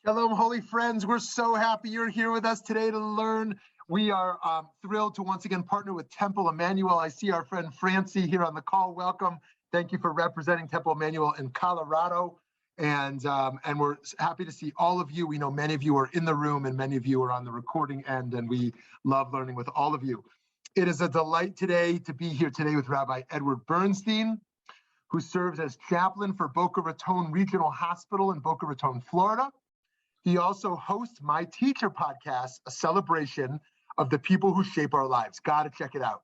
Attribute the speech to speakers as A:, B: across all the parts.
A: Shalom, holy friends. We're so happy you're here with us today to learn. We are thrilled to once again partner with Temple Emmanuel. I see our friend Francie here on the call. Welcome. Thank you for representing Temple Emmanuel in Colorado. And we're happy to see all of you. We know many of you are in the room and many of you are on the recording end, and we love learning with all of you. It is a delight today to be here today with Rabbi Edward Bernstein, who serves as chaplain for Boca Raton Regional Hospital in Boca Raton, Florida. He also hosts My Teacher podcast, a celebration of the people who shape our lives. Gotta check it out.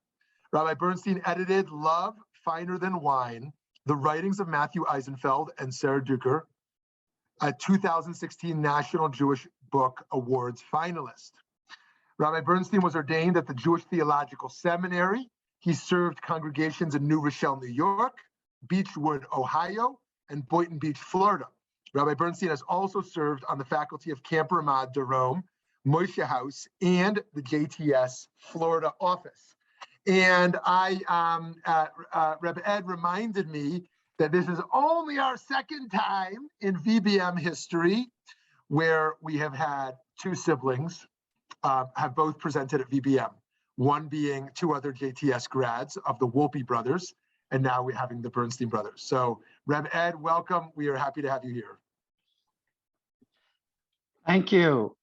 A: Rabbi Bernstein edited Love Finer Than Wine, the writings of Matthew Eisenfeld and Sara, a 2016 National Jewish Book Awards finalist. Rabbi Bernstein was ordained at the Jewish Theological Seminary. He served congregations in New Rochelle, New York, Beachwood, Ohio, and Boynton Beach, Florida. Rabbi Bernstein has also served on the faculty of Camp Ramah, Darom, Moishe House, and the JTS Florida office. And Rabbi Ed reminded me that this is only our second time in VBM history where we have had two siblings have both presented at VBM, one being two other JTS grads of the Wolpe brothers, and now we're having the Bernstein brothers. So Rabbi Ed, welcome. We are happy to have you here.
B: Thank you.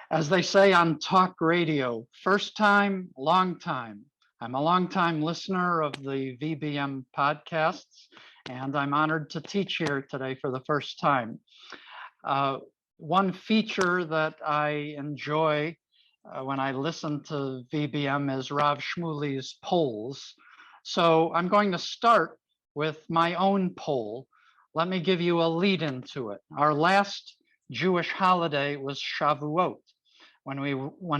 B: As they say on talk radio, first time, long time. I'm a long-time listener of the VBM podcasts, and I'm honored to teach here today for the first time. One feature that I enjoy when I listen to VBM is Rav Shmuly's polls. So I'm going to start with my own poll. Let me give you a lead into it. Our last Jewish holiday was Shavuot, when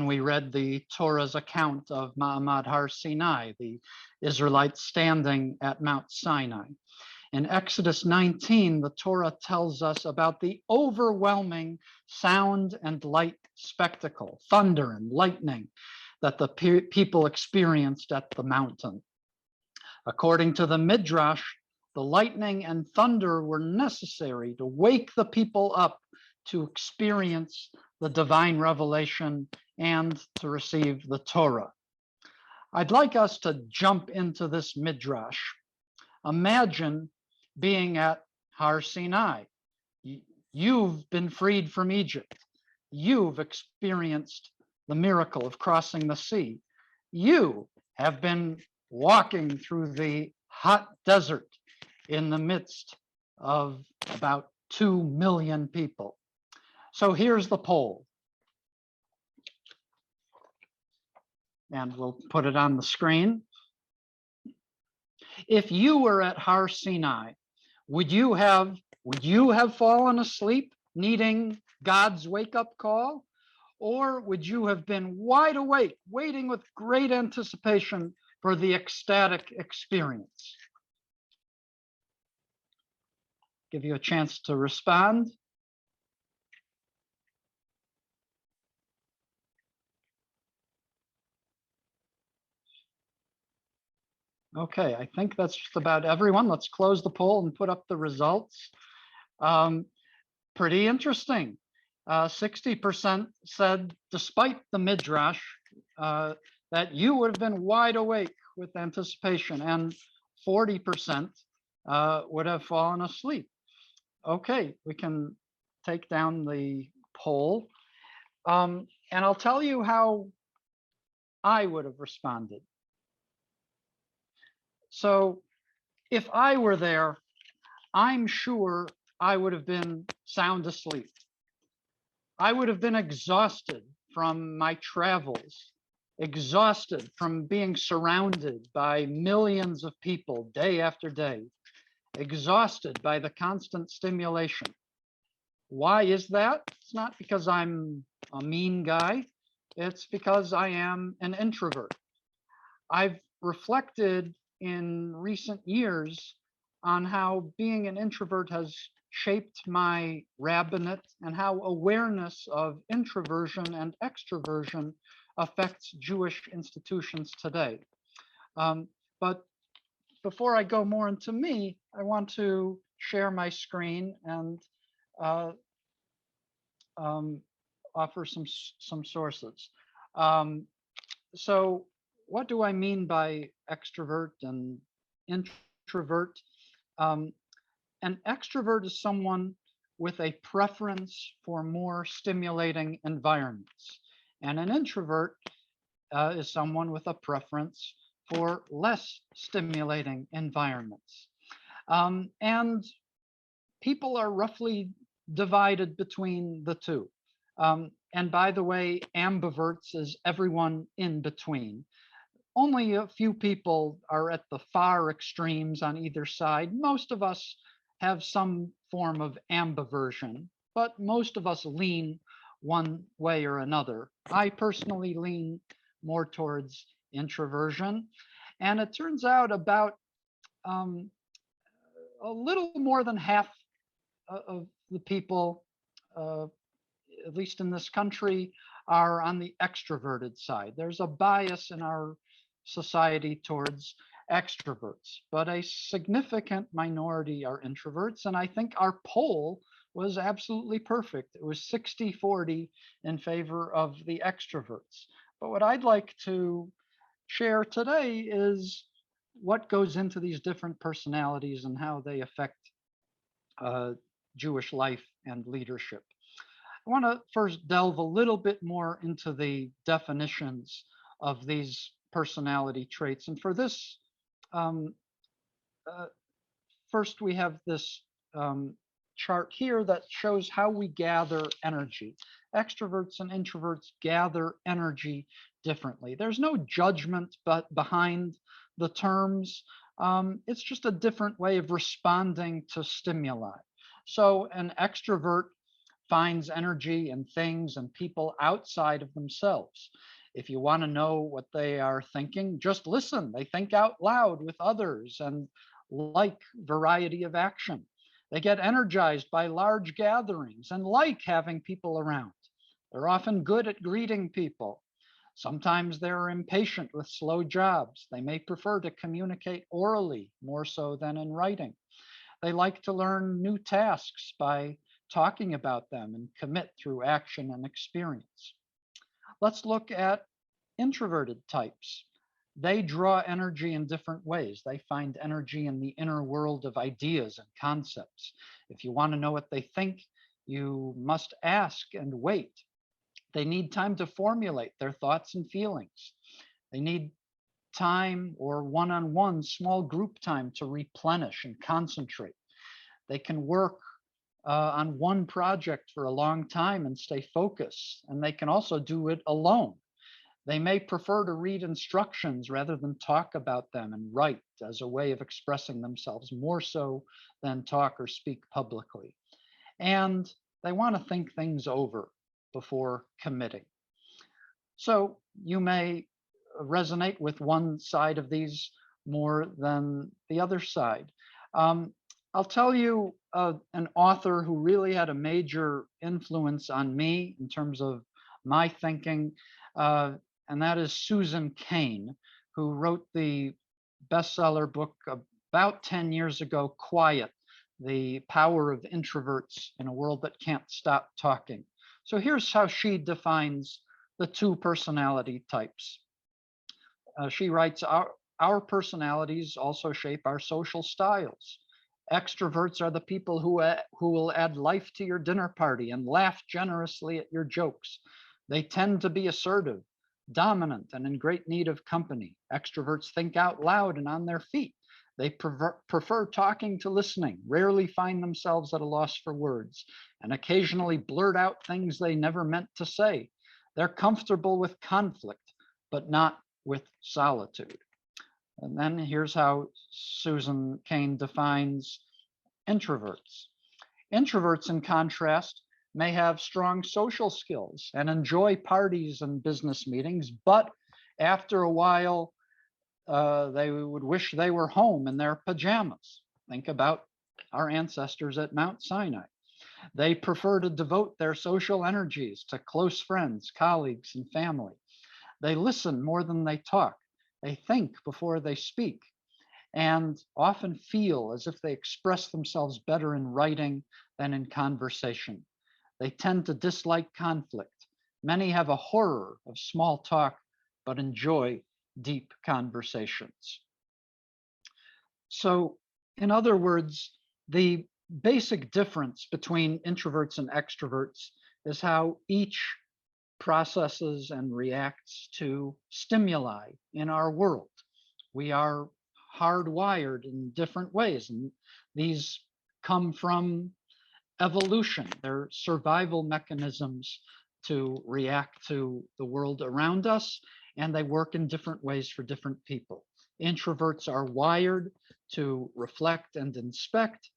B: we read the Torah's account of Ma'amad Har Sinai, the Israelites standing at Mount Sinai. In Exodus 19, the Torah tells us about the overwhelming sound and light spectacle, thunder and lightning, that the people experienced at the mountain. According to the Midrash, the lightning and thunder were necessary to wake the people up to experience the divine revelation and to receive the Torah. I'd like us to jump into this Midrash. Imagine being at Har Sinai. You've been freed from Egypt. You've experienced the miracle of crossing the sea. You have been walking through the hot desert in the midst of about 2 million people. So here's the poll. And we'll put it on the screen. If you were at Har Sinai, would you have fallen asleep needing God's wake-up call? Or would you have been wide awake, waiting with great anticipation for the ecstatic experience? Give you a chance to respond. Okay, I think that's just about everyone. Let's close the poll and put up the results. Pretty interesting. 60% said, despite the Midrash, that you would have been wide awake with anticipation, and 40% would have fallen asleep. Okay, we can take down the poll. And I'll tell you how I would have responded. So if I were there, I'm sure I would have been sound asleep. I would have been exhausted from my travels, exhausted from being surrounded by millions of people day after day, exhausted by the constant stimulation. Why is that? It's not because I'm a mean guy. It's because I am an introvert. I've reflected in recent years on how being an introvert has shaped my rabbinate and how awareness of introversion and extroversion affects Jewish institutions today. But before I go more into me, I want to share my screen and um, offer some sources. Um, so what do I mean by extrovert and introvert? Um, an extrovert is someone with a preference for more stimulating environments, and an introvert is someone with a preference for less stimulating environments. And people are roughly divided between the two. And by the way, ambiverts is everyone in between. Only a few people are at the far extremes on either side. Most of us have some form of ambiversion, but most of us lean one way or another. I personally lean more towards introversion. And it turns out about um, a little more than half of the people, uh, at least in this country, are on the extroverted side. There's a bias in our society towards extroverts, but a significant minority are introverts. And I think our poll was absolutely perfect. It was 60-40 in favor of the extroverts. But what I'd like to share today is what goes into these different personalities and how they affect Jewish life and leadership. I want to first delve a little bit more into the definitions of these personality traits. And for this, um, first we have this chart here that shows how we gather energy. Extroverts and introverts gather energy differently. There's no judgment behind the terms. It's just a different way of responding to stimuli. So an extrovert finds energy in things and people outside of themselves. If you want to know what they are thinking, just listen. They think out loud with others and like variety of action. They get energized by large gatherings and like having people around. They're often good at greeting people. Sometimes they're impatient with slow jobs. They may prefer to communicate orally more so than in writing. They like to learn new tasks by talking about them and commit through action and experience. Let's look at introverted types. They draw energy in different ways. They find energy in the inner world of ideas and concepts. If you want to know what they think, you must ask and wait. They need time to formulate their thoughts and feelings. They need time or one-on-one small group time to replenish and concentrate. They can work on one project for a long time and stay focused, and they can also do it alone. They may prefer to read instructions rather than talk about them and write as a way of expressing themselves more so than talk or speak publicly. And they want to think things over before committing. So you may resonate with one side of these more than the other side. I'll tell you an author who really had a major influence on me in terms of my thinking, and that is Susan Kane, who wrote the bestseller book about 10 years ago, Quiet, The Power of Introverts in a World That Can't Stop Talking. So here's how she defines the two personality types. She writes, our personalities also shape our social styles. Extroverts are the people who will add life to your dinner party and laugh generously at your jokes. They tend to be assertive, dominant, and in great need of company. Extroverts think out loud and on their feet. They prefer talking to listening, rarely find themselves at a loss for words, and occasionally blurt out things they never meant to say. They're comfortable with conflict, but not with solitude. And then here's how Susan Kane defines introverts. Introverts, in contrast, may have strong social skills and enjoy parties and business meetings, but after a while, they would wish they were home in their pajamas. Think about our ancestors at Mount Sinai. They prefer to devote their social energies to close friends, colleagues, and family. They listen more than they talk. They think before they speak, and often feel as if they express themselves better in writing than in conversation. They tend to dislike conflict. Many have a horror of small talk, but enjoy deep conversations. So, in other words, the basic difference between introverts and extroverts is how each processes and reacts to stimuli in our world. We are hardwired in different ways, and these come from evolution. They're survival mechanisms to react to the world around us, and they work in different ways for different people. Introverts are wired to reflect and inspect.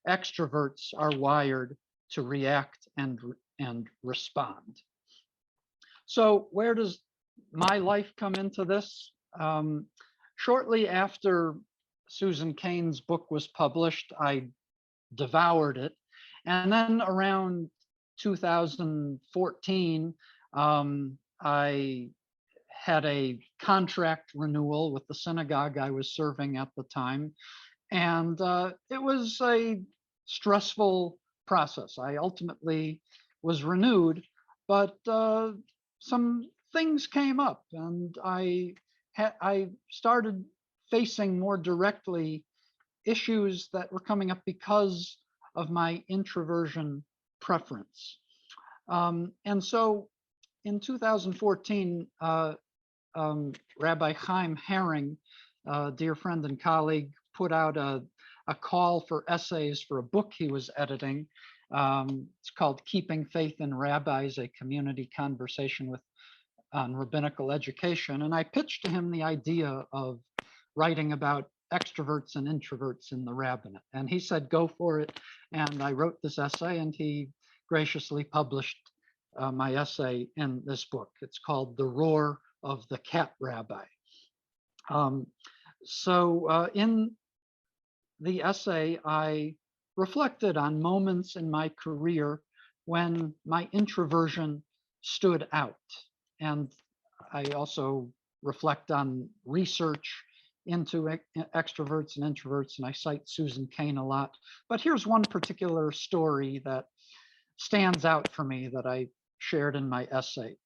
B: Extroverts are wired to react and respond. So where does my life come into this? Shortly after Susan Kane's book was published, I devoured it. And then around 2014, I had a contract renewal with the synagogue I was serving at the time. And it was a stressful process. I ultimately was renewed, but some things came up, and I started facing more directly issues that were coming up because of my introversion preference. And so in 2014, Rabbi Chaim Herring, a dear friend and colleague, put out a call for essays for a book he was editing. It's called Keeping Faith in Rabbis, a community conversation on rabbinical education. And I pitched to him the idea of writing about extroverts and introverts in the rabbinate. And he said, go for it. And I wrote this essay, and he graciously published my essay in this book. It's called The Roar of the Cat Rabbi. In the essay, I reflected on moments in my career when my introversion stood out. And I also reflect on research into extroverts and introverts, and I cite Susan Kane a lot. But here's one particular story that stands out for me that I shared in my essay.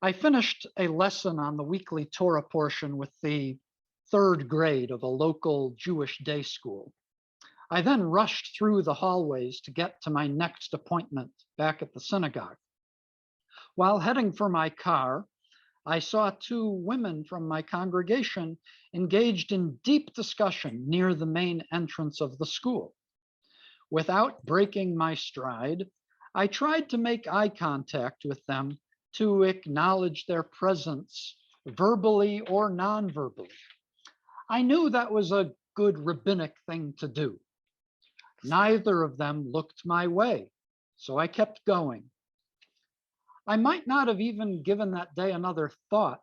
B: I finished a lesson on the weekly Torah portion with the third grade of a local Jewish day school. I then rushed through the hallways to get to my next appointment back at the synagogue. While heading for my car, I saw two women from my congregation engaged in deep discussion near the main entrance of the school. Without breaking my stride, I tried to make eye contact with them to acknowledge their presence, verbally or non-verbally. I knew that was a good rabbinic thing to do. Neither of them looked my way, so I kept going. I might not have even given that day another thought,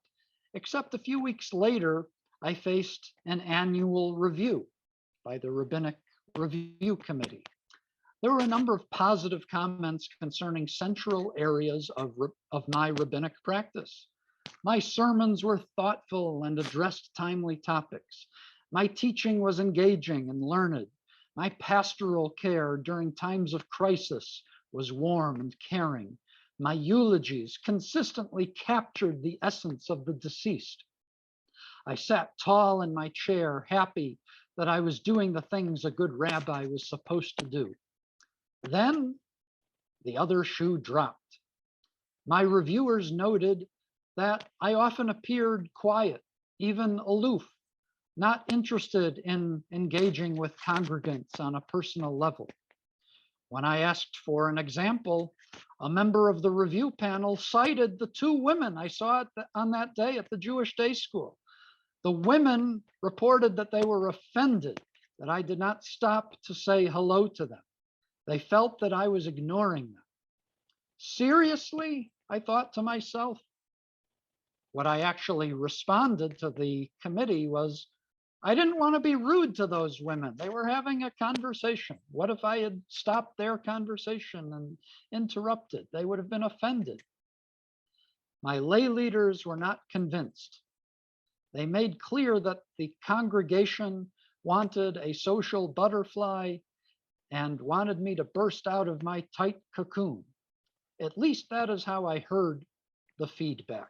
B: except a few weeks later, I faced an annual review by the Rabbinic Review Committee. There were a number of positive comments concerning central areas of my rabbinic practice. My sermons were thoughtful and addressed timely topics. My teaching was engaging and learned. My pastoral care during times of crisis was warm and caring. My eulogies consistently captured the essence of the deceased. I sat tall in my chair, happy that I was doing the things a good rabbi was supposed to do. Then the other shoe dropped. My reviewers noted that I often appeared quiet, even aloof, not interested in engaging with congregants on a personal level. When I asked for an example, a member of the review panel cited the two women I saw on that day at the Jewish day school. The women reported that they were offended that I did not stop to say hello to them. They felt that I was ignoring them. Seriously, I thought to myself. What I actually responded to the committee was, I didn't want to be rude to those women. They were having a conversation. What if I had stopped their conversation and interrupted? They would have been offended. My lay leaders were not convinced. They made clear that the congregation wanted a social butterfly, and wanted me to burst out of my tight cocoon. At least that is how I heard the feedback.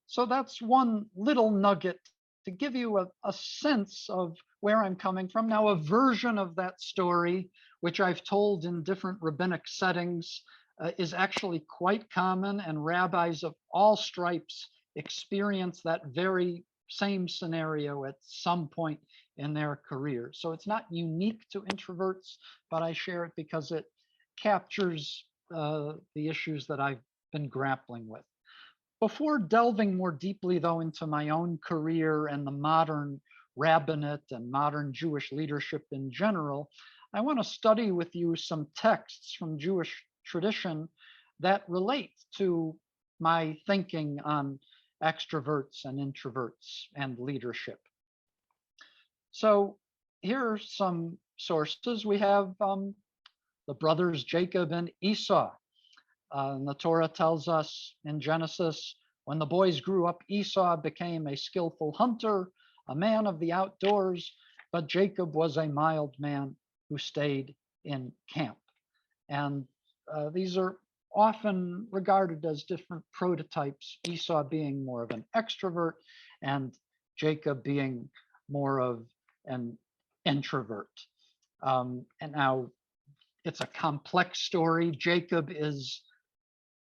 B: So that's one little nugget to give you a sense of where I'm coming from. Now, a version of that story, which I've told in different rabbinic settings, is actually quite common, and rabbis of all stripes experience that very same scenario at some point in their career. So it's not unique to introverts, but I share it because it captures the issues that I've been grappling with. Before delving more deeply, though, into my own career and the modern rabbinate and modern Jewish leadership in general, I want to study with you some texts from Jewish tradition that relate to my thinking on extroverts and introverts and leadership. So here are some sources. We have the brothers Jacob and Esau. And the Torah tells us in Genesis, when the boys grew up, Esau became a skillful hunter, a man of the outdoors, but Jacob was a mild man who stayed in camp. And these are often regarded as different prototypes, Esau being more of an extrovert and Jacob being more of an introvert. And now it's a complex story. Jacob is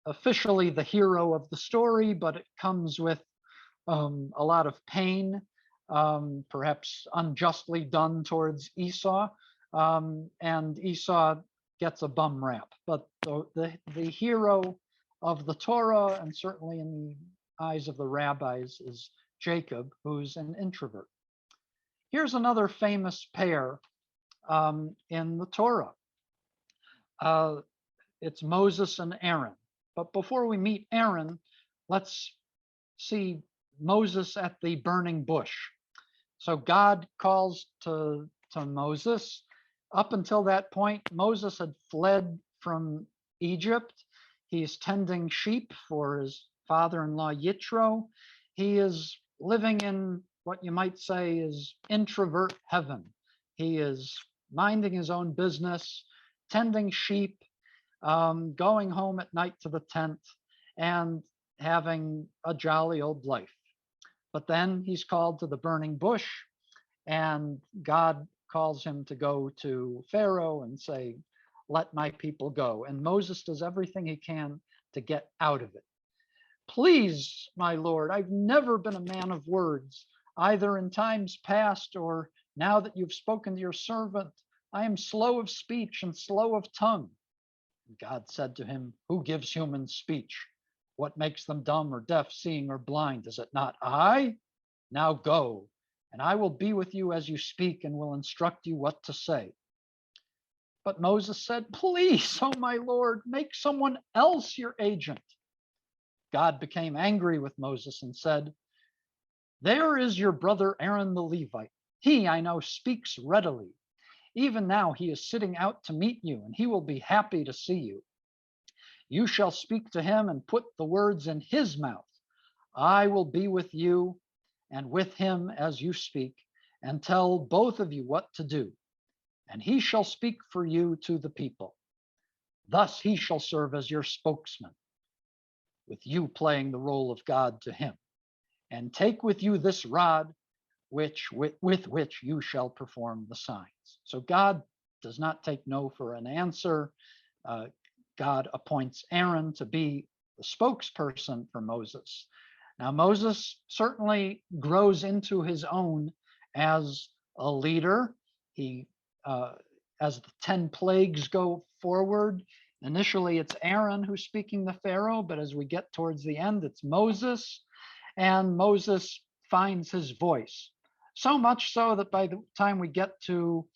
B: officially the hero of the story, but it comes with a lot of pain, perhaps unjustly done towards Esau, and Esau gets a bum rap. But the hero of the Torah, and certainly in the eyes of the rabbis, is Jacob, who's an introvert. Here's another famous pair in the Torah. It's Moses and Aaron. But before we meet Aaron, let's see Moses at the burning bush. So God calls to Moses. Up until that point, Moses had fled from Egypt. He's tending sheep for his father-in-law Yitro. He is living in what you might say is introvert heaven. He is minding his own business, tending sheep, going home at night to the tent, and having a jolly old life. But then he's called to the burning bush, and God calls him to go to Pharaoh and say, "Let my people go." And Moses does everything he can to get out of it. "Please, my Lord, I've never been a man of words, either in times past or now that you've spoken to your servant. I am slow of speech and slow of tongue." God said to him, "Who gives humans speech? What makes them dumb or deaf, seeing or blind? Is it not I? Now go, and I will be with you as you speak and will instruct you what to say." But Moses said, "Please, oh my Lord, make someone else your agent." God became angry with Moses and said, "There is your brother Aaron the Levite. He, I know, speaks readily. Even now he is sitting out to meet you, and he will be happy to see you. You shall speak to him and put the words in his mouth. I will be with you and with him as you speak, and tell both of you what to do. And he shall speak for you to the people. Thus he shall serve as your spokesman, with you playing the role of God to him. And take with you this rod, with which you shall perform the signs." So God does not take no for an answer. God appoints Aaron to be the spokesperson for Moses. Now, Moses certainly grows into his own as a leader. He, as the 10 plagues go forward, initially it's Aaron who's speaking to Pharaoh, but as we get towards the end, it's Moses, and Moses finds his voice. So much so that by the time we get to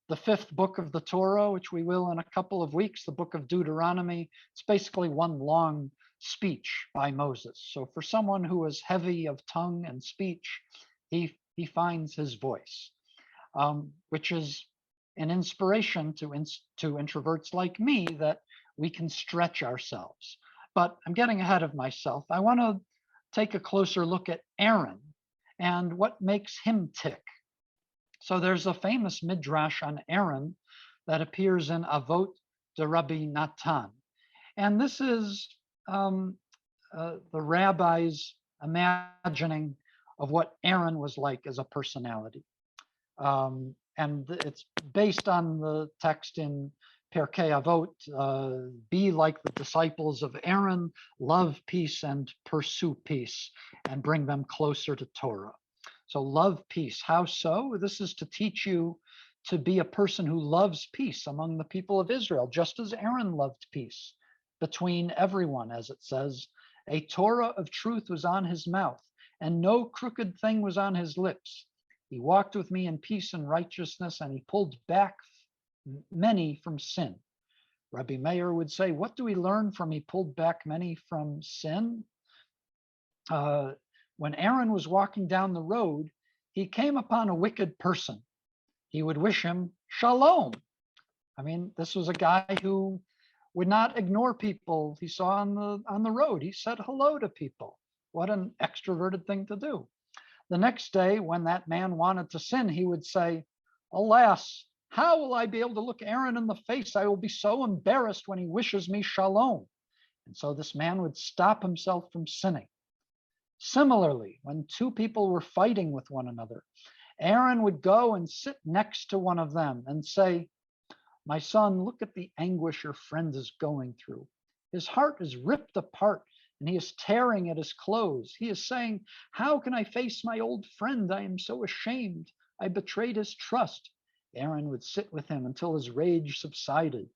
B: the 5th book of the Torah, which we will in a couple of weeks, the book of Deuteronomy, it's basically one long speech by Moses. So for someone who is heavy of tongue and speech, he finds his voice, which is an inspiration to introverts like me, that we can stretch ourselves. But I'm getting ahead of myself. I want to take a closer look at Aaron and what makes him tick. So there's a famous midrash on Aaron that appears in Avot de Rabbi Natan. And this is the rabbi's imagining of what Aaron was like as a personality. And it's based on the text in Pirkei Avot, be like the disciples of Aaron, love peace and pursue peace, and bring them closer to Torah. So love peace. How so? This is to teach you to be a person who loves peace among the people of Israel, just as Aaron loved peace between everyone, as it says. A Torah of truth was on his mouth, and no crooked thing was on his lips. He walked with me in peace and righteousness, and he pulled back many from sin. Rabbi Meir would say, what do we learn from he pulled back many from sin? When Aaron was walking down the road, he came upon a wicked person. He would wish him shalom. I mean, this was a guy who would not ignore people he saw on the road. He said hello to people. What an extroverted thing to do. The next day, when that man wanted to sin, he would say, alas, how will I be able to look Aaron in the face? I will be so embarrassed when he wishes me shalom. And so this man would stop himself from sinning. Similarly, when two people were fighting with one another, Aaron would go and sit next to one of them and say, my son, look at the anguish your friend is going through. His heart is ripped apart and he is tearing at his clothes. He is saying, how can I face my old friend? I am so ashamed. I betrayed his trust. Aaron would sit with him until his rage subsided.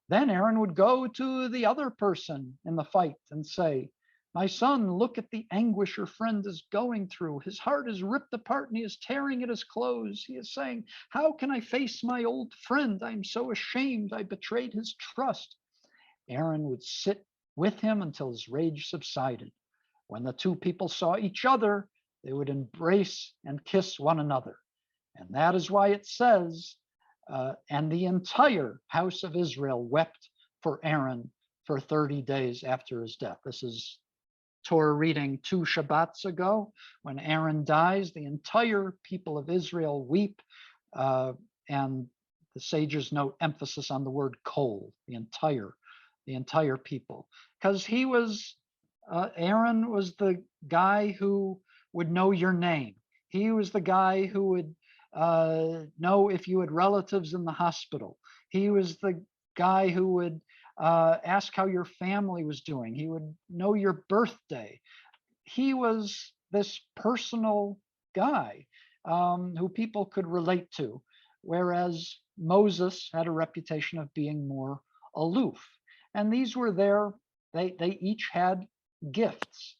B: Then Aaron would go to the other person in the fight and say, my son, look at the anguish your friend is going through. His heart is ripped apart and he is tearing at his clothes. He is saying, how can I face my old friend? I am so ashamed. I betrayed his trust. Aaron would sit with him until his rage subsided. When the two people saw each other, they would embrace and kiss one another. And that is why it says, and the entire house of Israel wept for Aaron for 30 days after his death. This is Torah reading 2 Shabbats ago. When Aaron dies, the entire people of Israel weep, and the sages note emphasis on the word kol, the entire people, because he was, Aaron was the guy who would know your name. He was the guy who would know if you had relatives in the hospital. He was the guy who would ask how your family was doing. He would know your birthday. He was this personal guy who people could relate to, whereas Moses had a reputation of being more aloof. And these were they each had gifts.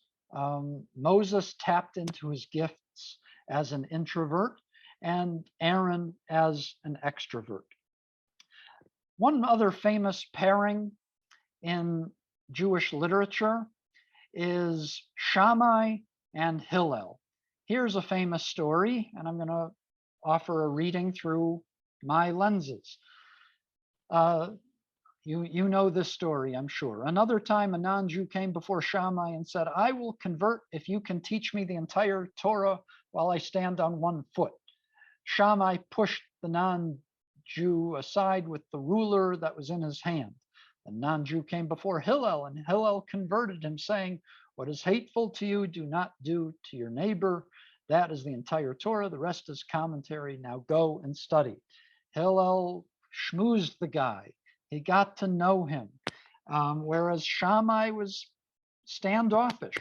B: Moses tapped into his gifts as an introvert, and Aaron as an extrovert. One other famous pairing in Jewish literature is Shamai and Hillel. Here's a famous story, and I'm going to offer a reading through my lenses. You know this story, I'm sure. Another time, a non-Jew came before Shammai and said, I will convert if you can teach me the entire Torah while I stand on one foot. Shammai pushed the non-Jew aside with the ruler that was in his hand. The non-Jew came before Hillel, and Hillel converted him, saying, what is hateful to you, do not do to your neighbor. That is the entire Torah. The rest is commentary. Now go and study. Hillel schmoozed the guy. He got to know him, whereas Shammai was standoffish,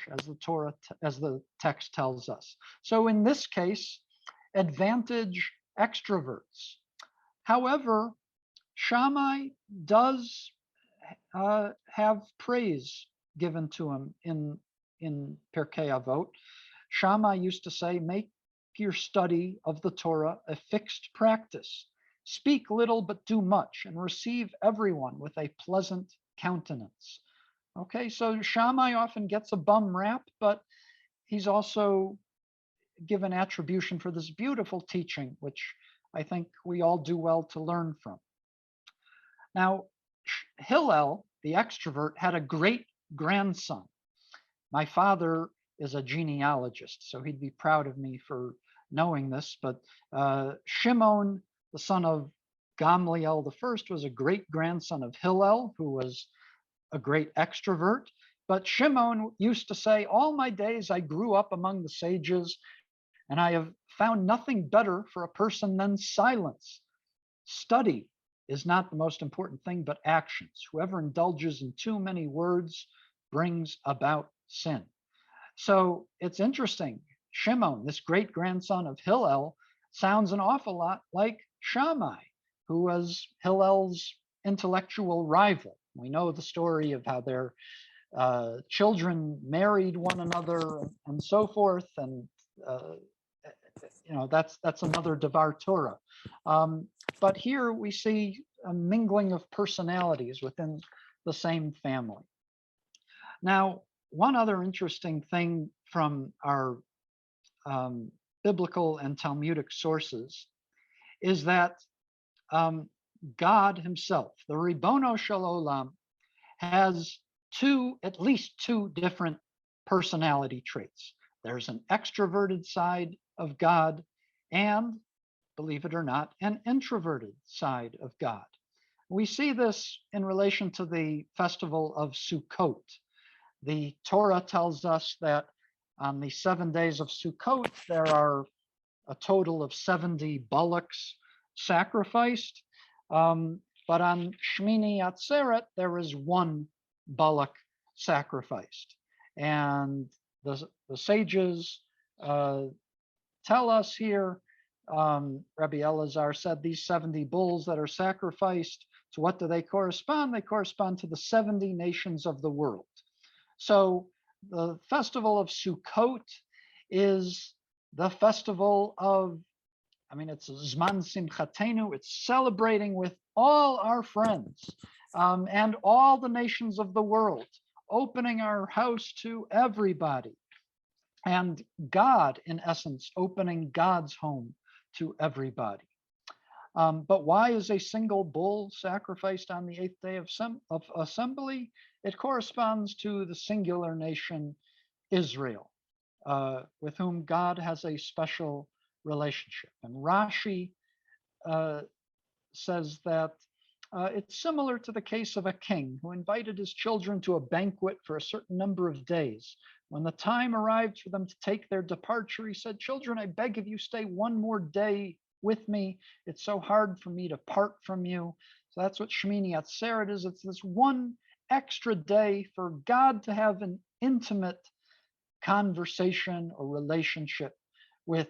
B: as the text tells us. So in this case, advantage extroverts. However, Shammai does have praise given to him in Pirkei Avot. Shammai used to say, make your study of the Torah a fixed practice. Speak little but do much, and receive everyone with a pleasant countenance. Okay, so Shammai often gets a bum rap, but he's also given attribution for this beautiful teaching, which I think we all do well to learn from. Now, Hillel, the extrovert, had a great grandson. My father is a genealogist, so he'd be proud of me for knowing this, but Shimon, the son of Gamliel the first, was a great grandson of Hillel, who was a great extrovert. But Shimon used to say, all my days I grew up among the sages, and I have found nothing better for a person than silence. Study is not the most important thing, but actions. Whoever indulges in too many words brings about sin. So it's interesting. Shimon, this great grandson of Hillel, sounds an awful lot like Shammai, who was Hillel's intellectual rival. We know the story of how their children married one another and so forth, and that's another Devar Torah. But here we see a mingling of personalities within the same family. Now, one other interesting thing from our biblical and Talmudic sources is that God himself, the Ribono Shel Olam, has at least two different personality traits. There's an extroverted side of God and, believe it or not, an introverted side of God. We see this in relation to the festival of Sukkot. The Torah tells us that on the 7 days of Sukkot, there are a total of 70 bullocks sacrificed. But on Shmini Atzeret, there is one bullock sacrificed. And the sages tell us here, Rabbi Elazar said, these 70 bulls that are sacrificed, to what do they correspond? They correspond to the 70 nations of the world. So the festival of Sukkot is the festival of, it's Zman Simchatenu, it's celebrating with all our friends and all the nations of the world, opening our house to everybody. And God, in essence, opening God's home to everybody. But why is a single bull sacrificed on the 8th day of assembly? It corresponds to the singular nation, Israel, with whom God has a special relationship. And Rashi says that it's similar to the case of a king who invited his children to a banquet for a certain number of days. When the time arrived for them to take their departure, he said, children, I beg of you, stay one more day with me. It's so hard for me to part from you. So that's what Shmini Atzeret is. It's this one extra day for God to have an intimate conversation or relationship with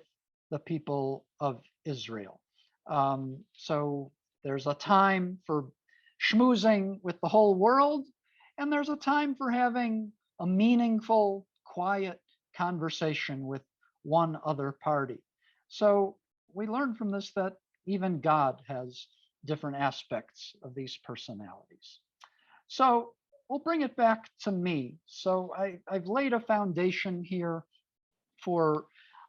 B: the people of Israel. So there's a time for schmoozing with the whole world, and there's a time for having a meaningful, quiet conversation with one other party. So we learn from this that even God has different aspects of these personalities. So we'll bring it back to me. So I've laid a foundation here for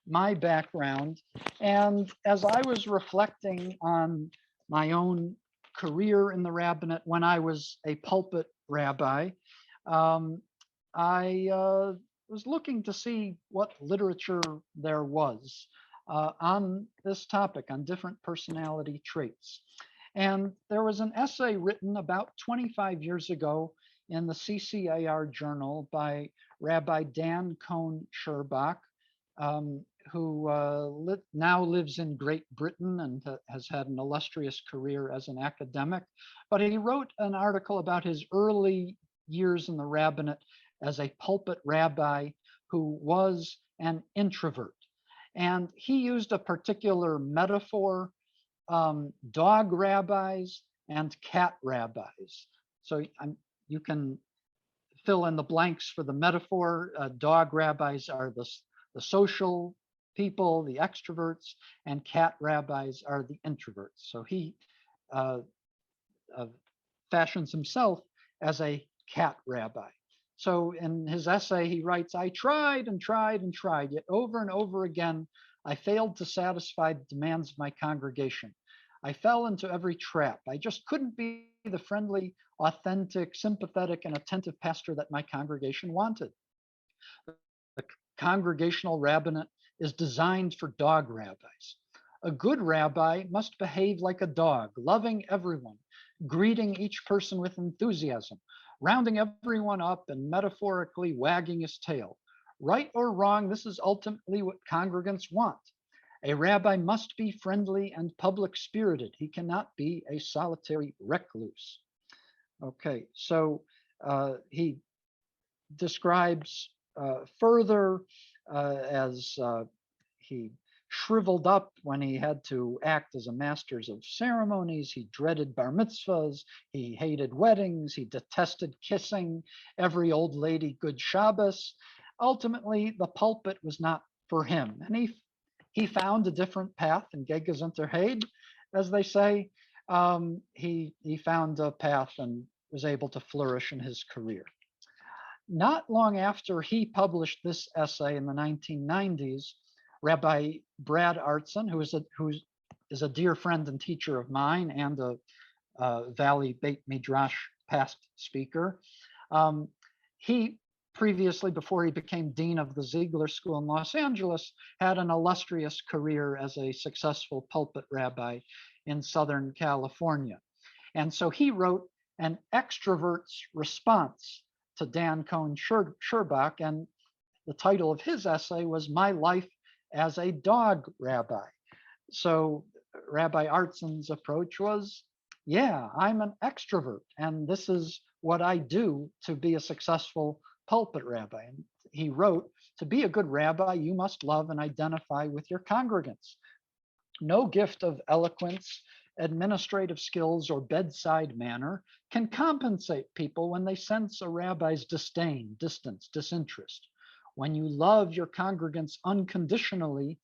B: my background. And as I was reflecting on my own career in the rabbinate when I was a pulpit rabbi, I was looking to see what literature there was on this topic, on different personality traits. And there was an essay written about 25 years ago in the CCAR journal by Rabbi Dan Cohn-Sherbach, who now lives in Great Britain and has had an illustrious career as an academic. But he wrote an article about his early years in the rabbinate as a pulpit rabbi who was an introvert. And he used a particular metaphor, dog rabbis and cat rabbis. So you can fill in the blanks for the metaphor. Dog rabbis are the social people, the extroverts, and cat rabbis are the introverts. So he fashions himself as a cat rabbi. So in his essay, he writes, I tried and tried and tried, yet over and over again, I failed to satisfy the demands of my congregation. I fell into every trap. I just couldn't be the friendly, authentic, sympathetic, and attentive pastor that my congregation wanted. The congregational rabbinate is designed for dog rabbis. A good rabbi must behave like a dog, loving everyone, greeting each person with enthusiasm, rounding everyone up and metaphorically wagging his tail. Right or wrong, this is ultimately what congregants want. A rabbi must be friendly and public-spirited. He cannot be a solitary recluse. Okay, so he describes further as he shriveled up when he had to act as a master of ceremonies. He dreaded bar mitzvahs. He hated weddings. He detested kissing every old lady good Shabbos. Ultimately, the pulpit was not for him. And he found a different path in Gegas Unterheid, as they say. He found a path and was able to flourish in his career. Not long after he published this essay in the 1990s, Rabbi Brad Artson, who is a dear friend and teacher of mine and a Valley Beit Midrash past speaker, he previously, before he became dean of the Ziegler School in Los Angeles, had an illustrious career as a successful pulpit rabbi in Southern California. And so he wrote an extrovert's response to Dan Cohen-Sherbach, and the title of his essay was My Life as a Dog Rabbi. So Rabbi Artson's approach was, yeah, I'm an extrovert, and this is what I do to be a successful pulpit rabbi. And he wrote, to be a good rabbi, you must love and identify with your congregants. No gift of eloquence, administrative skills, or bedside manner can compensate people when they sense a rabbi's disdain, distance, disinterest. When you love your congregants unconditionally,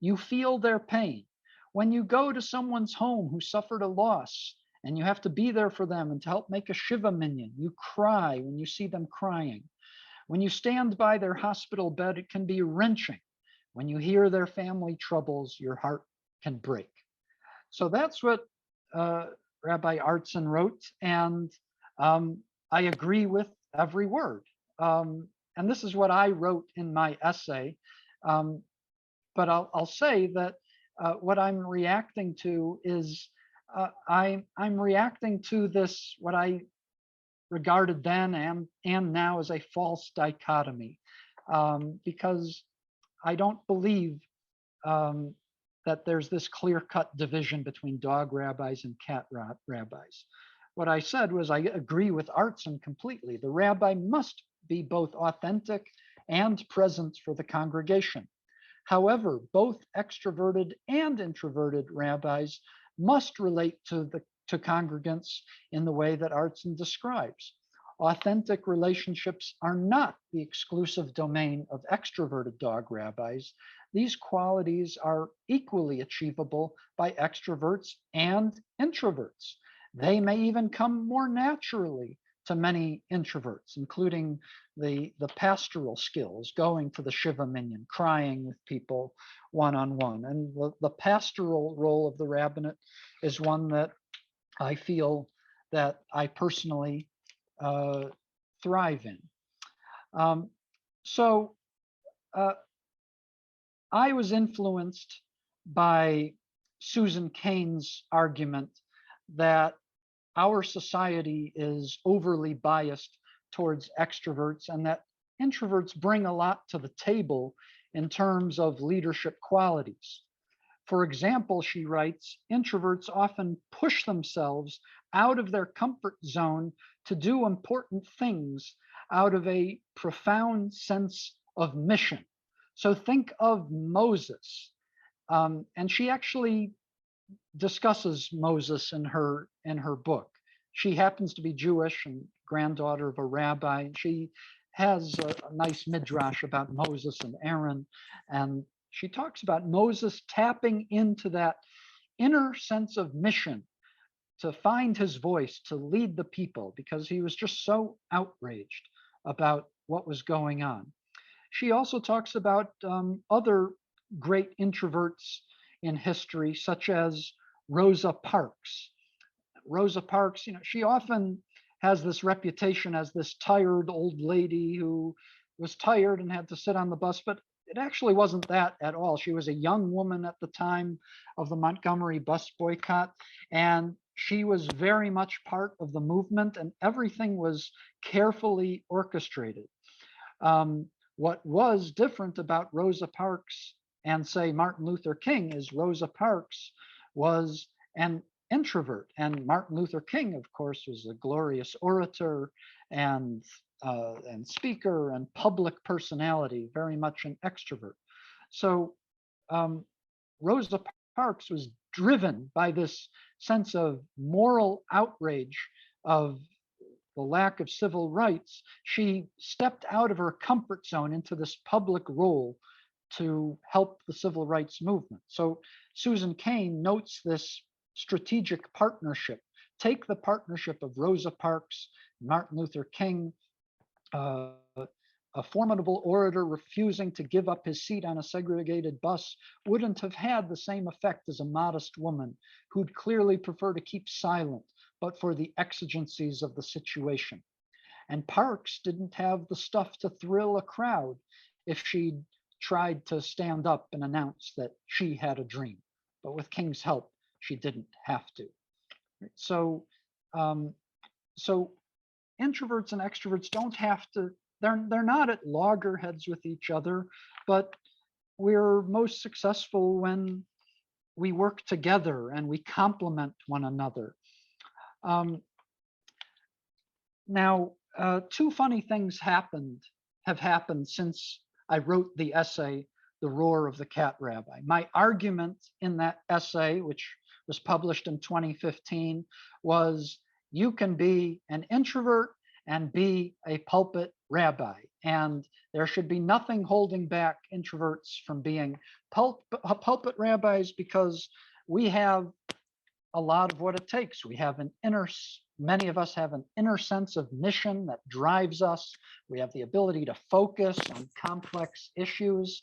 B: you feel their pain. When you go to someone's home who suffered a loss and you have to be there for them and to help make a Shiva minyan, you cry when you see them crying. When you stand by their hospital bed, it can be wrenching. When you hear their family troubles, your heart can break. So that's what Rabbi Artson wrote, and I agree with every word. And this is what I wrote in my essay. But I'll say that what I'm reacting to is I'm reacting to this, what I regarded then and now as a false dichotomy, because I don't believe that there's this clear-cut division between dog rabbis and cat rabbis. What I said was I agree with Artson completely. The rabbi must be both authentic and present for the congregation. However, both extroverted and introverted rabbis must relate to congregants in the way that Artson describes. Authentic relationships are not the exclusive domain of extroverted dog rabbis. These qualities are equally achievable by extroverts and introverts. They may even come more naturally to many introverts, including the pastoral skills, going to the Shiva minyan, crying with people one-on-one. And the pastoral role of the rabbinate is one that I feel that I personally thrive in. I was influenced by Susan Kane's argument that our society is overly biased towards extroverts and that introverts bring a lot to the table in terms of leadership qualities. For example, she writes, introverts often push themselves out of their comfort zone to do important things out of a profound sense of mission. So think of Moses. And she actually discusses Moses in her book. She happens to be Jewish and granddaughter of a rabbi. She has a nice midrash about Moses and Aaron. And she talks about Moses tapping into that inner sense of mission to find his voice, to lead the people, because he was just so outraged about what was going on. She also talks about other great introverts in history, such as Rosa Parks. Rosa Parks, she often has this reputation as this tired old lady who was tired and had to sit on the bus. But it actually wasn't that at all. She was a young woman at the time of the Montgomery bus boycott, and she was very much part of the movement, and everything was carefully orchestrated. What was different about Rosa Parks and, say, Martin Luther King is Rosa Parks was an introvert, and Martin Luther King, of course, was a glorious orator and speaker and public personality, very much an extrovert. So Rosa Parks was driven by this sense of moral outrage of the lack of civil rights. She stepped out of her comfort zone into this public role to help the civil rights movement. So Susan Kane notes this strategic partnership. Take the partnership of Rosa Parks, Martin Luther King, a formidable orator refusing to give up his seat on a segregated bus wouldn't have had the same effect as a modest woman who'd clearly prefer to keep silent, but for the exigencies of the situation. And Parks didn't have the stuff to thrill a crowd if she'd tried to stand up and announce that she had a dream. But with King's help, she didn't have to. So, so introverts and extroverts don't have to, they're not at loggerheads with each other, but we're most successful when we work together and we complement one another. Now, two funny things have happened since I wrote the essay, The Roar of the Cat Rabbi. My argument in that essay, which was published in 2015, was you can be an introvert and be a pulpit rabbi. And there should be nothing holding back introverts from being pulpit rabbis, because we have a lot of what it takes. We have many of us have an inner sense of mission that drives us. We have the ability to focus on complex issues.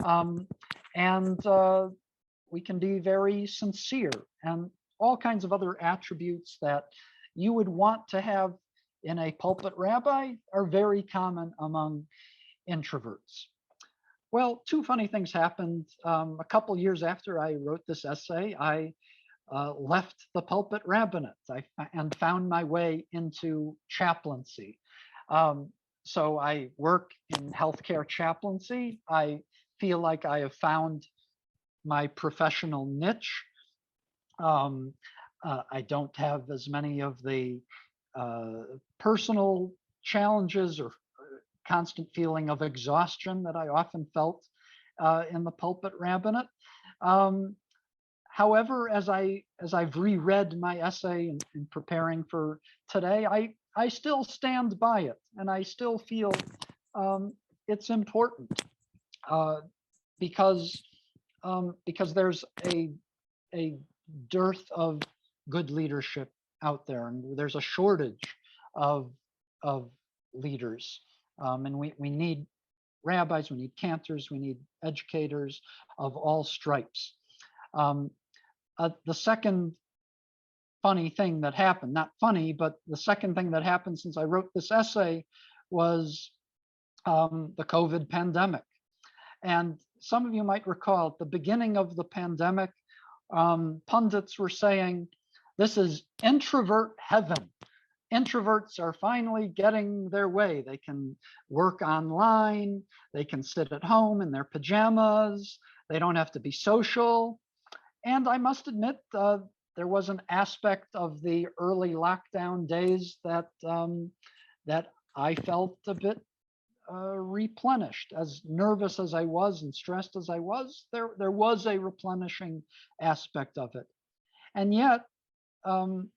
B: And we can be very sincere, and all kinds of other attributes that you would want to have in a pulpit rabbi are very common among introverts. Well, two funny things happened. A couple years after I wrote this essay, I left the pulpit rabbinate and found my way into chaplaincy. So I work in healthcare chaplaincy. I feel like I have found my professional niche. I don't have as many of the personal challenges or constant feeling of exhaustion that I often felt in the pulpit rabbinate. However, as I've reread my essay in preparing for today, I still stand by it, and I still feel it's important because there's a dearth of good leadership out there, and there's a shortage of leaders, and we need rabbis, we need cantors, we need educators of all stripes. The second funny thing that happened, not funny, but the second thing that happened since I wrote this essay was the COVID pandemic. And some of you might recall at the beginning of the pandemic, pundits were saying, this is introvert heaven. Introverts are finally getting their way. They can work online. They can sit at home in their pajamas. They don't have to be social. And I must admit, there was an aspect of the early lockdown days that I felt a bit replenished. As nervous as I was and stressed as I was, there was a replenishing aspect of it. And yet,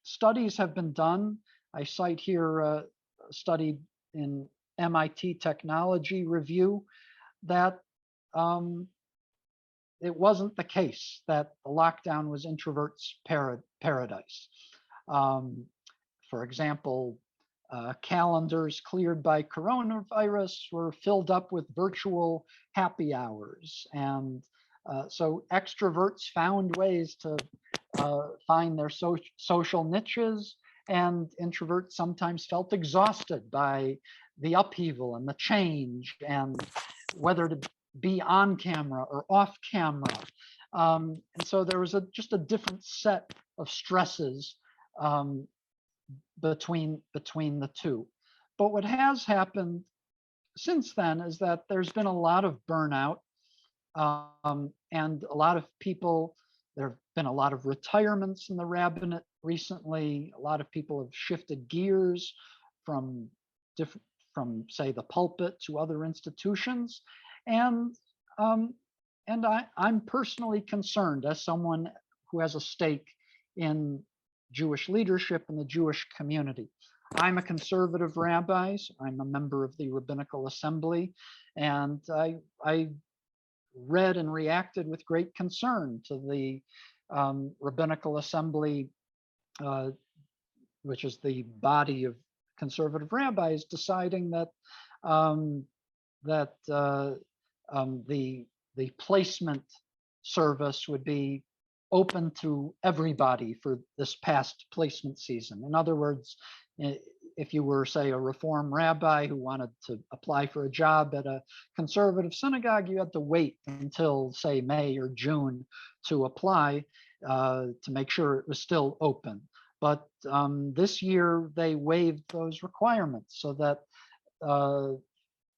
B: studies have been done. I cite here a study in MIT Technology Review that it wasn't the case that the lockdown was introverts' paradise. For example, calendars cleared by coronavirus were filled up with virtual happy hours. And so extroverts found ways to find their social niches, and introverts sometimes felt exhausted by the upheaval and the change and whether to be on camera or off camera. And so there was just a different set of stresses between the two. But what has happened since then is that there's been a lot of burnout, and a lot of people, there have been a lot of retirements in the rabbinate recently. A lot of people have shifted gears from say the pulpit to other institutions. And I'm personally concerned, as someone who has a stake in Jewish leadership in the Jewish community. I'm a conservative rabbi. So I'm a member of the Rabbinical Assembly, and I read and reacted with great concern to the Rabbinical Assembly, which is the body of conservative rabbis, deciding that the placement service would be open to everybody for this past placement season. In other words, if you were, say, a Reform rabbi who wanted to apply for a job at a conservative synagogue, you had to wait until, say, May or June to apply to make sure it was still open. But this year, they waived those requirements so that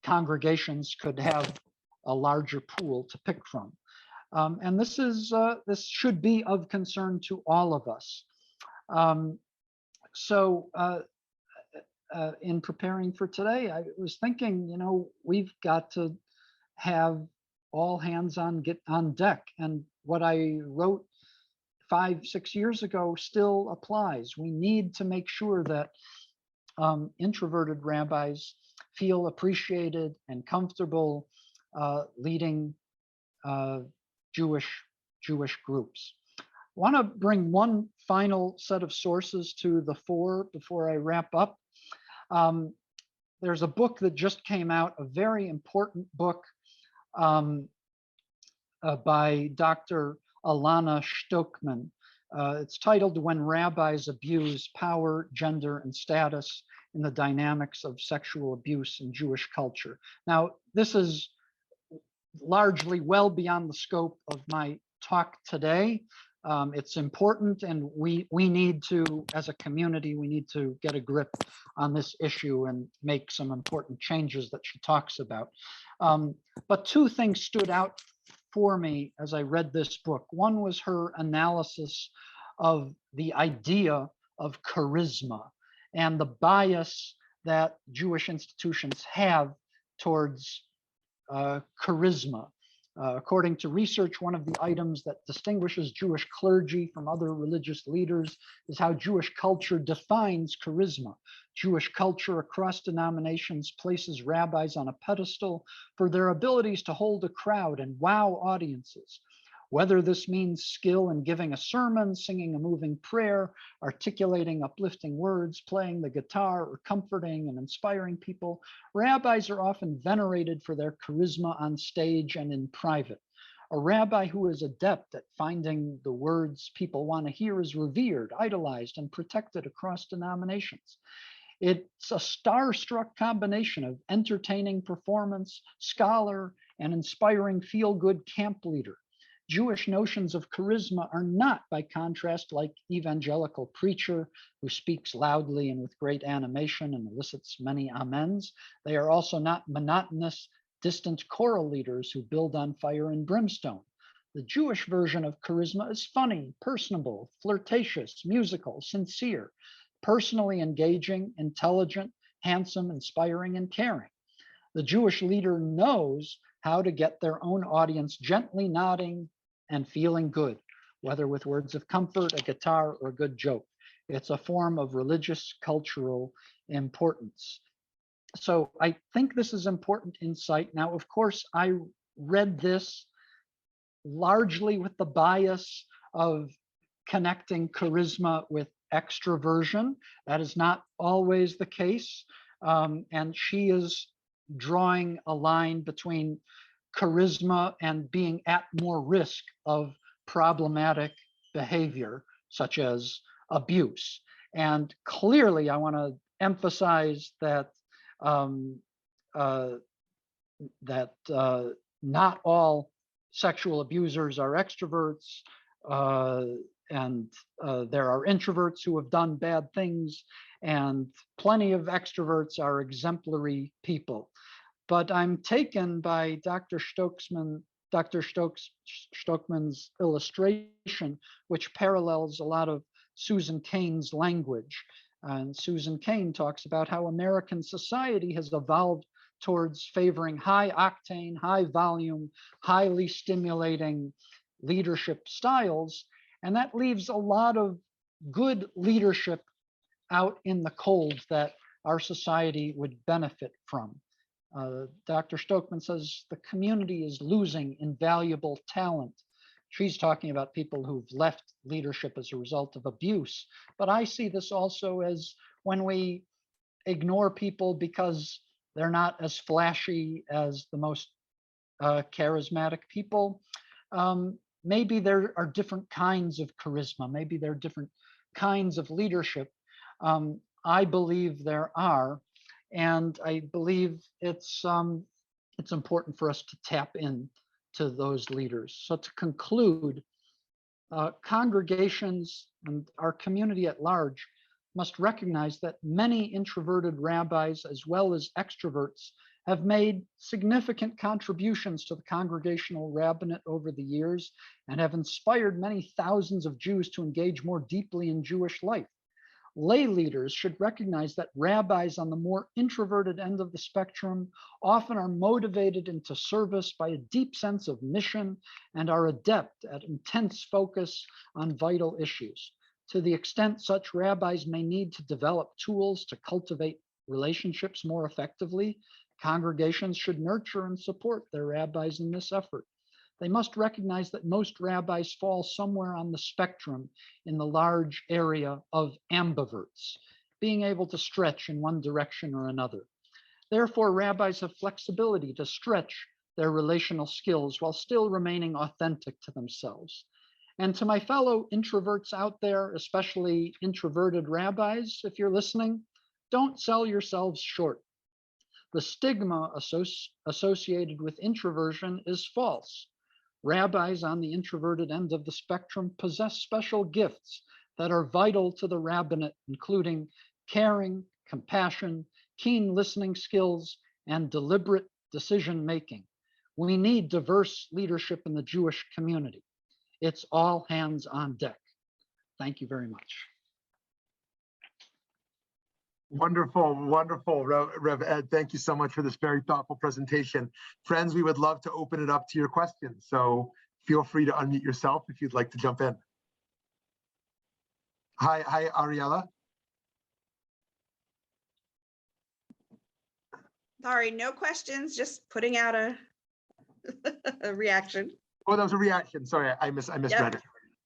B: congregations could have a larger pool to pick from. And this should be of concern to all of us. In preparing for today, I was thinking, we've got to have all hands on deck. And what I wrote 5-6 years ago still applies. We need to make sure that introverted rabbis feel appreciated and comfortable leading Jewish groups. I want to bring one final set of sources to the fore before I wrap up. There's a book that just came out, a very important book by Dr. Alana Stokeman. It's titled "When Rabbis Abuse Power, Gender, and Status in the Dynamics of Sexual Abuse in Jewish Culture." Now, this is largely well beyond the scope of my talk today. It's important, and we need to, as a community, we need to get a grip on this issue and make some important changes that she talks about. But two things stood out for me as I read this book. One was her analysis of the idea of charisma and the bias that Jewish institutions have towards charisma. According to research, one of the items that distinguishes Jewish clergy from other religious leaders is how Jewish culture defines charisma. Jewish culture across denominations places rabbis on a pedestal for their abilities to hold a crowd and wow audiences. Whether this means skill in giving a sermon, singing a moving prayer, articulating uplifting words, playing the guitar, or comforting and inspiring people, rabbis are often venerated for their charisma on stage and in private. A rabbi who is adept at finding the words people want to hear is revered, idolized, and protected across denominations. It's a star-struck combination of entertaining performance, scholar, and inspiring feel-good camp leader. Jewish notions of charisma are not, by contrast, like evangelical preacher who speaks loudly and with great animation and elicits many amens. They are also not monotonous, distant choral leaders who build on fire and brimstone. The Jewish version of charisma is funny, personable, flirtatious, musical, sincere, personally engaging, intelligent, handsome, inspiring, and caring. The Jewish leader knows how to get their own audience gently nodding and feeling good, whether with words of comfort, a guitar, or a good joke. It's a form of religious cultural importance. So I think this is important insight. Now, of course, I read this largely with the bias of connecting charisma with extroversion. That is not always the case. And she is drawing a line between charisma and being at more risk of problematic behavior, such as abuse. And clearly, I want to emphasize that not all sexual abusers are extroverts, and there are introverts who have done bad things, and plenty of extroverts are exemplary people. But I'm taken by Dr. Stokesman's illustration, which parallels a lot of Susan Kane's language. And Susan Kane talks about how American society has evolved towards favoring high octane, high volume, highly stimulating leadership styles. And that leaves a lot of good leadership out in the cold that our society would benefit from. Dr. Stokesman says the community is losing invaluable talent. She's talking about people who've left leadership as a result of abuse. But I see this also as when we ignore people because they're not as flashy as the most charismatic people. Maybe there are different kinds of charisma. Maybe there are different kinds of leadership. I believe there are, and I believe it's important for us to tap in to those leaders. So to conclude, congregations and our community at large must recognize that many introverted rabbis as well as extroverts have made significant contributions to the congregational rabbinate over the years and have inspired many thousands of Jews to engage more deeply in Jewish life. Lay leaders should recognize that rabbis on the more introverted end of the spectrum often are motivated into service by a deep sense of mission and are adept at intense focus on vital issues. To the extent such rabbis may need to develop tools to cultivate relationships more effectively, congregations should nurture and support their rabbis in this effort. They must recognize that most rabbis fall somewhere on the spectrum in the large area of ambiverts, being able to stretch in one direction or another. Therefore, rabbis have flexibility to stretch their relational skills while still remaining authentic to themselves. And to my fellow introverts out there, especially introverted rabbis, if you're listening, don't sell yourselves short. The stigma associated with introversion is false. Rabbis on the introverted end of the spectrum possess special gifts that are vital to the rabbinate, including caring, compassion, keen listening skills, and deliberate decision-making. We need diverse leadership in the Jewish community. It's all hands on deck. Thank you very much.
A: Wonderful, wonderful, Rev Ed. Thank you so much for this very thoughtful presentation. Friends, we would love to open it up to your questions. So feel free to unmute yourself if you'd like to jump in. Hi, Ariella.
C: Sorry, no questions, just putting out a, a reaction.
A: Oh, that was a reaction. Sorry, I misread it.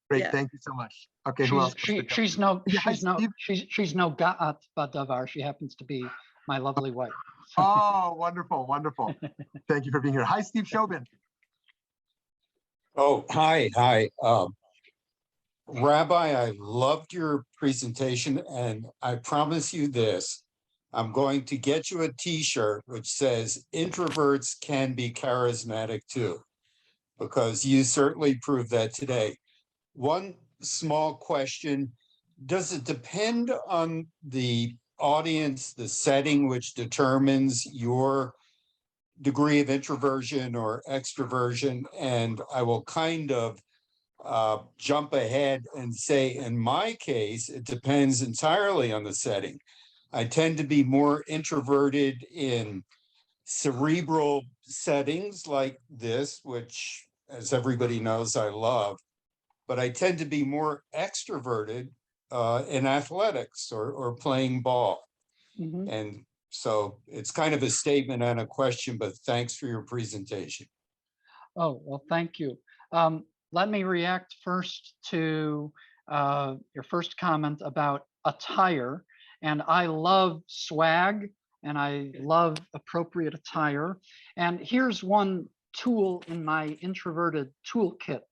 A: Great,
C: Yeah.
A: Thank you so much. Okay, who else?
B: She's no Ga'at Badavar. She happens to be my lovely wife.
A: Oh, wonderful, wonderful. Thank you for being here. Hi, Steve Shobin.
D: Oh, hi. Rabbi, I loved your presentation, and I promise you this. I'm going to get you a t-shirt which says introverts can be charismatic too, because you certainly proved that today. One small question, does it depend on the audience, the setting, which determines your degree of introversion or extroversion? And I will kind of jump ahead and say, in my case, it depends entirely on the setting. I tend to be more introverted in cerebral settings like this, which, as everybody knows, I love. But I tend to be more extroverted in athletics or playing ball.
B: Mm-hmm.
D: And so it's kind of a statement and a question, but thanks for your presentation.
B: Oh, well, thank you. Let me react first to your first comment about attire. And I love swag and I love appropriate attire. And here's one tool in my introverted toolkit.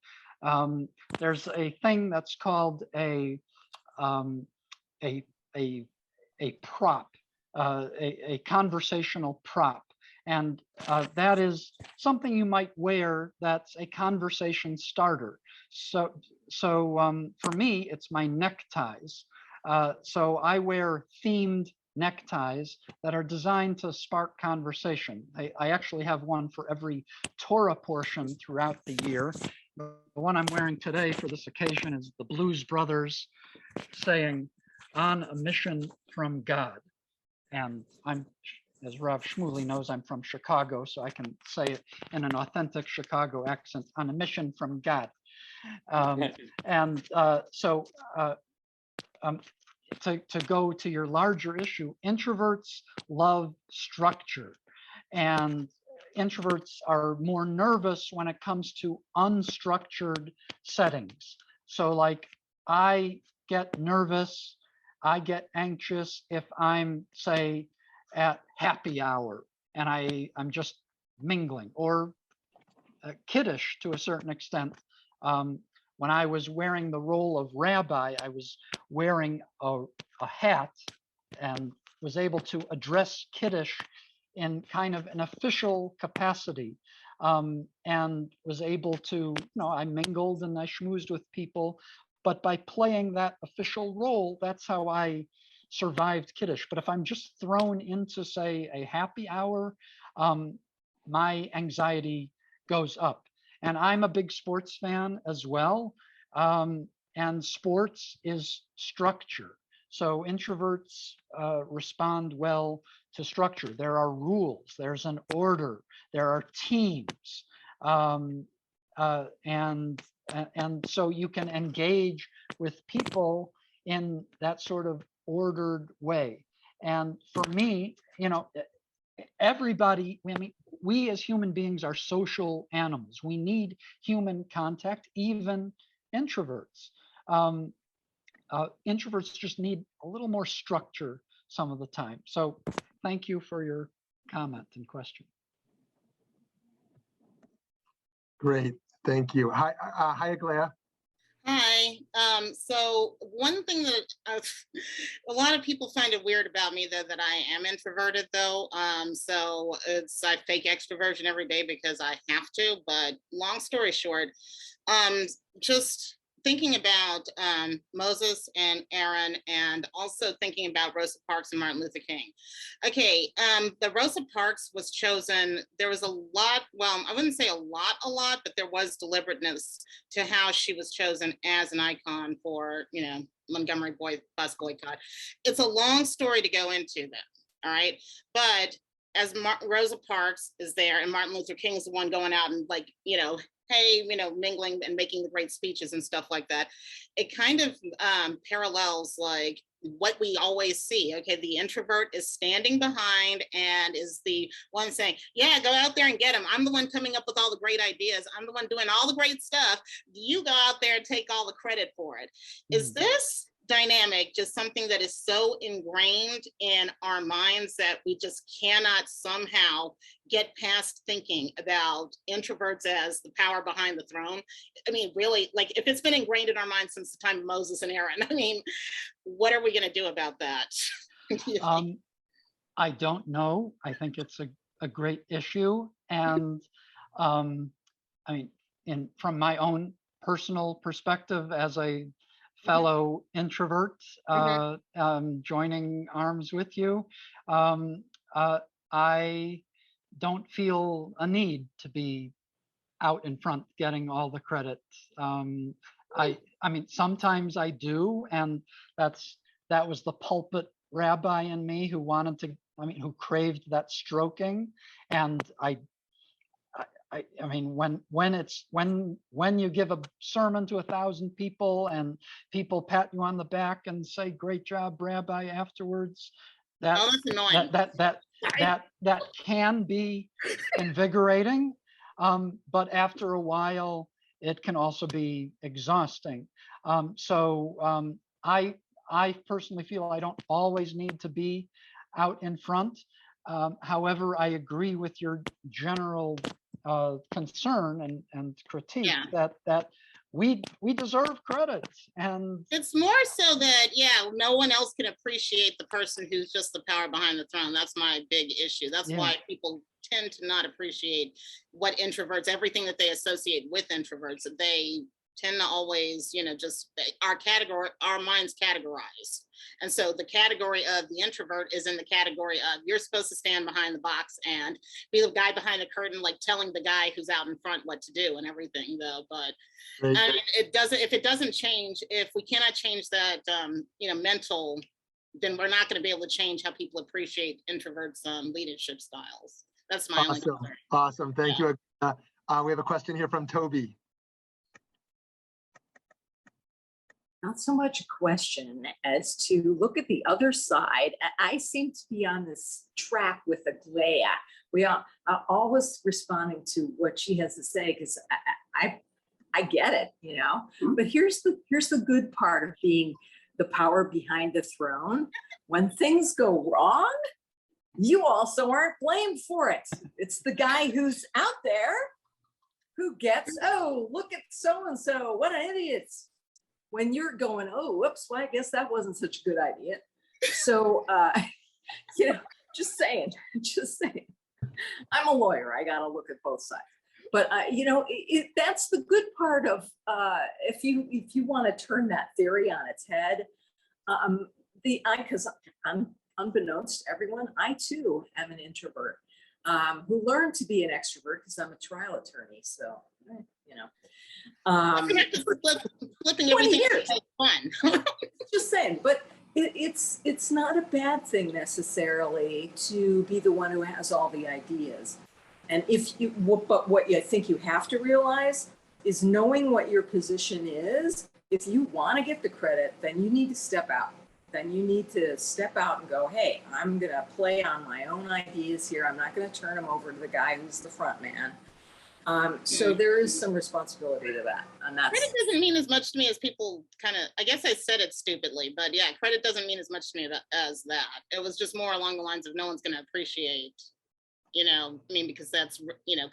B: There's a thing that's called a prop, a conversational prop. And that is something you might wear that's a conversation starter. So for me, it's my neckties. So I wear themed neckties that are designed to spark conversation. I actually have one for every Torah portion throughout the year. The one I'm wearing today for this occasion is the Blues Brothers saying, "On a mission from God." And I'm, as Rav Shmuley knows, I'm from Chicago, so I can say it in an authentic Chicago accent, "On a mission from God." To go to your larger issue, introverts love structure, and introverts are more nervous when it comes to unstructured settings. So like, I get nervous, I get anxious if I'm, say, at happy hour and I'm just mingling, or kiddish to a certain extent. When I was wearing the role of rabbi, I was wearing a hat and was able to address Kiddush in kind of an official capacity, and was able to, I mingled and I schmoozed with people, but by playing that official role, that's how I survived Kiddush. But if I'm just thrown into, say, a happy hour, my anxiety goes up. And I'm a big sports fan as well. And sports is structure. So introverts respond well to structure. There are rules, there's an order, there are teams. And so you can engage with people in that sort of ordered way. And for me, everybody, we as human beings are social animals. We need human contact, even introverts. Introverts just need a little more structure some of the time. So thank you for your comment and question.
A: Great, thank you. Hi, Aglaya.
E: Hi. So one thing that a lot of people find it weird about me, though, that I am introverted, though. So I fake extroversion every day because I have to. But long story short, just thinking about Moses and Aaron, and also thinking about Rosa Parks and Martin Luther King. Okay, the Rosa Parks was chosen, there was a lot, well, I wouldn't say a lot, but there was deliberateness to how she was chosen as an icon for, Montgomery bus boycott. It's a long story to go into that, all right? But as Rosa Parks is there and Martin Luther King is the one going out and hey, mingling and making the great speeches and stuff like that, it kind of parallels like what we always see. Okay, the introvert is standing behind and is the one saying, yeah, go out there and get them. I'm the one coming up with all the great ideas. I'm the one doing all the great stuff. You go out there and take all the credit for it. Is this dynamic just something that is so ingrained in our minds that we just cannot somehow get past thinking about introverts as the power behind the throne? I mean, really, like, if it's been ingrained in our minds since the time of Moses and Aaron, I mean, what are we going to do about that?
B: I don't know. I think it's a great issue. And from my own personal perspective as a fellow introvert, joining arms with you, I don't feel a need to be out in front getting all the credit. Sometimes I do, and that was the pulpit rabbi in me who wanted to, who craved that stroking. And when you give a sermon to 1,000 people and people pat you on the back and say, great job, Rabbi, afterwards, that can be invigorating. But after a while, it can also be exhausting. I personally feel I don't always need to be out in front. However, I agree with your general concern and critique that we deserve credit. And
E: It's more so that, yeah, no one else can appreciate the person who's just the power behind the throne. That's my big issue. That's
B: Yeah.
E: why people tend to not appreciate what introverts, everything that they associate with introverts, that they tend to always, just our minds categorize. And so the category of the introvert is in the category of you're supposed to stand behind the box and be the guy behind the curtain, like telling the guy who's out in front what to do and everything, though. But
A: Great.
E: I mean, if it doesn't change, if we cannot change that, mental, then we're not going to be able to change how people appreciate introverts' leadership styles. That's my only
A: Awesome.
E: concern.
A: Awesome. Thank you. We have a question here from Toby.
F: Not so much a question as to look at the other side. I seem to be on this track with Aglaya. We are always responding to what she has to say because I get it, But here's the good part of being the power behind the throne. When things go wrong, you also aren't blamed for it. It's the guy who's out there who gets, oh, look at so-and-so, what an idiot. When you're going, oh, whoops, well, I guess that wasn't such a good idea. So, just saying. I'm a lawyer. I got to look at both sides. But, that's the good part of if you want to turn that theory on its head, because I'm unbeknownst to everyone, I too am an introvert who learned to be an extrovert because I'm a trial attorney. So,
E: Flipping everything is fun.
F: Just saying, but it's not a bad thing necessarily to be the one who has all the ideas. And but what I think you have to realize is knowing what your position is. If you want to get the credit, then you need to step out. Then you need to step out and go, hey, I'm going to play on my own ideas here. I'm not going to turn them over to the guy who's the front man. So there is some responsibility to that. And that's
E: credit doesn't mean as much to me as people kind of, I guess I said it stupidly, but yeah, credit doesn't mean as much to me as that. It was just more along the lines of no one's going to appreciate, because that's,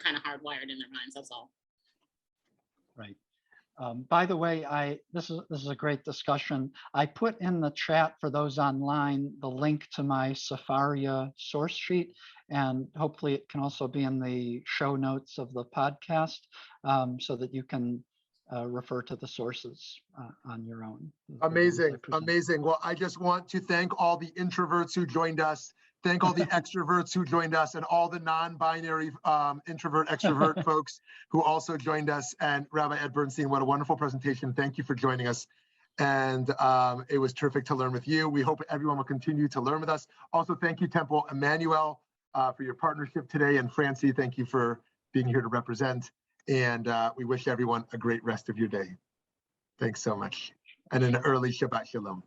E: kind of hardwired in their minds. That's all.
B: right. By the way, this is a great discussion. I put in the chat for those online the link to my Safaria source sheet, and hopefully it can also be in the show notes of the podcast so that you can refer to the sources on your own.
A: Amazing. Amazing. Well, I just want to thank all the introverts who joined us. Thank all the extroverts who joined us and all the non-binary introvert, extrovert folks who also joined us. And Rabbi Ed Bernstein, what a wonderful presentation. Thank you for joining us. And it was terrific to learn with you. We hope everyone will continue to learn with us. Also, thank you, Temple Emmanuel, for your partnership today. And Francie, thank you for being here to represent. And we wish everyone a great rest of your day. Thanks so much. And an early Shabbat Shalom.